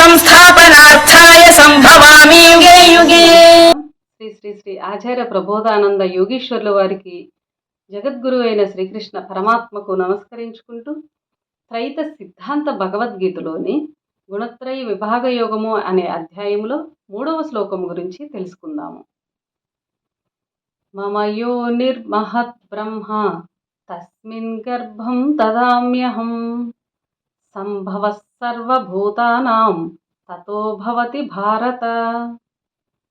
సంస్థాపనార్థాయ సంభవామి యుగే యుగే. శ్రీ శ్రీ శ్రీ ఆచార్య ప్రబోధానంద యోగీశ్వరుల వారికి, జగద్గురు అయిన శ్రీకృష్ణ పరమాత్మకు నమస్కరించుకుంటూ త్రైత సిద్ధాంత భగవద్గీతలోని గుణత్రయ విభాగ యోగము అనే అధ్యాయంలో 3వ శ్లోకం గురించి తెలుసుకుందాము. మమ యోనిర్మహత్ బ్రహ్మ తస్మిన్ గర్భం దదామ్యహం సంభవ సర్వభూతానాం తతో భవతి భారత.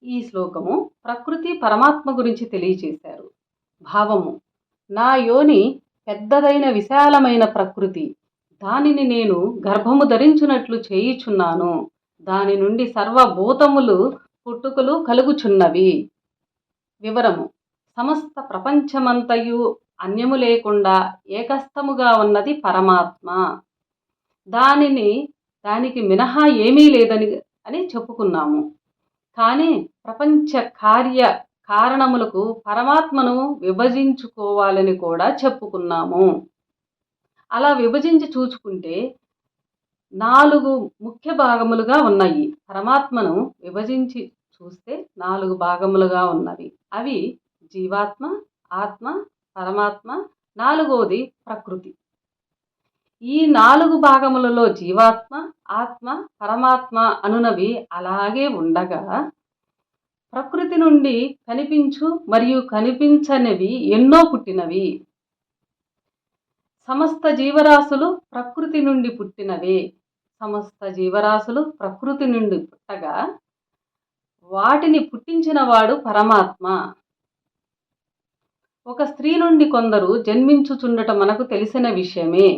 ఈ శ్లోకము ప్రకృతి పరమాత్మ గురించి తెలియచేశారు. భావము: నా యోని పెద్దదైన విశాలమైన ప్రకృతి, దానిని నేను గర్భము ధరించున్నట్లు చేయుచున్నాను. దాని నుండి సర్వభూతములు పుట్టుకలు కలుగుచున్నవి. వివరము: సమస్త ప్రపంచమంతయు అన్యము లేకుండా ఏకస్థముగా ఉన్నది పరమాత్మ. దానికి మినహా ఏమీ లేదని చెప్పుకున్నాము. కానీ ప్రపంచ కార్య కారణములకు పరమాత్మను విభజించుకోవాలని కూడా చెప్పుకున్నాము. అలా విభజించి చూసుకుంటే 4 ముఖ్య భాగములుగా ఉన్నాయి. పరమాత్మను విభజించి చూస్తే 4 భాగములుగా ఉన్నవి. అవి జీవాత్మ, ఆత్మ, పరమాత్మ, 4వది ప్రకృతి. ఈ 4 భాగములలో జీవాత్మ, ఆత్మ, పరమాత్మ అనునవి అలాగే ఉండగా, ప్రకృతి నుండి కనిపించు మరియు కనిపించనివి ఎన్నో పుట్టినవి. సమస్త జీవరాశులు ప్రకృతి నుండి పుట్టినవే. సమస్త జీవరాశులు ప్రకృతి నుండి పుట్టగా వాటిని పుట్టించిన వాడు పరమాత్మ. ఒక స్త్రీ నుండి కొందరు జన్మించుచుండటం మనకు తెలిసిన విషయమే.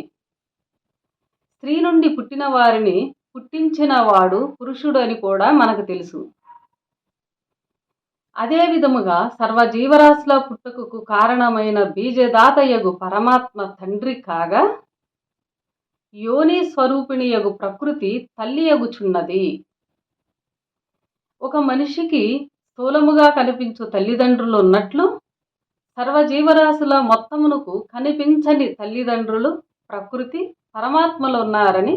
స్త్రీ నుండి పుట్టిన వారిని పుట్టించిన వాడు పురుషుడు అని కూడా మనకు తెలుసు. అదే విధముగా సర్వజీవరాశుల పుట్టుకకు కారణమైన బీజదాతయగు పరమాత్మ తండ్రి కాగా, యోని స్వరూపిణియగు ప్రకృతి తల్లి యగుచున్నది. ఒక మనిషికి స్థూలముగా కనిపించు తల్లిదండ్రులు ఉన్నట్లు, సర్వజీవరాశుల మొత్తమునకు కనిపించని తల్లిదండ్రులు ప్రకృతి, పరమాత్మలు ఉన్నారని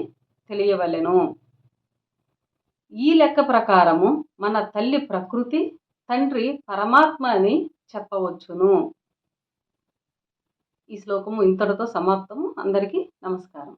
తెలియవలెను. ఈ లెక్క ప్రకారము మన తల్లి ప్రకృతి, తండ్రి పరమాత్మ అని చెప్పవచ్చును. ఈ శ్లోకము ఇంతటితో సమాప్తము. అందరికీ నమస్కారం.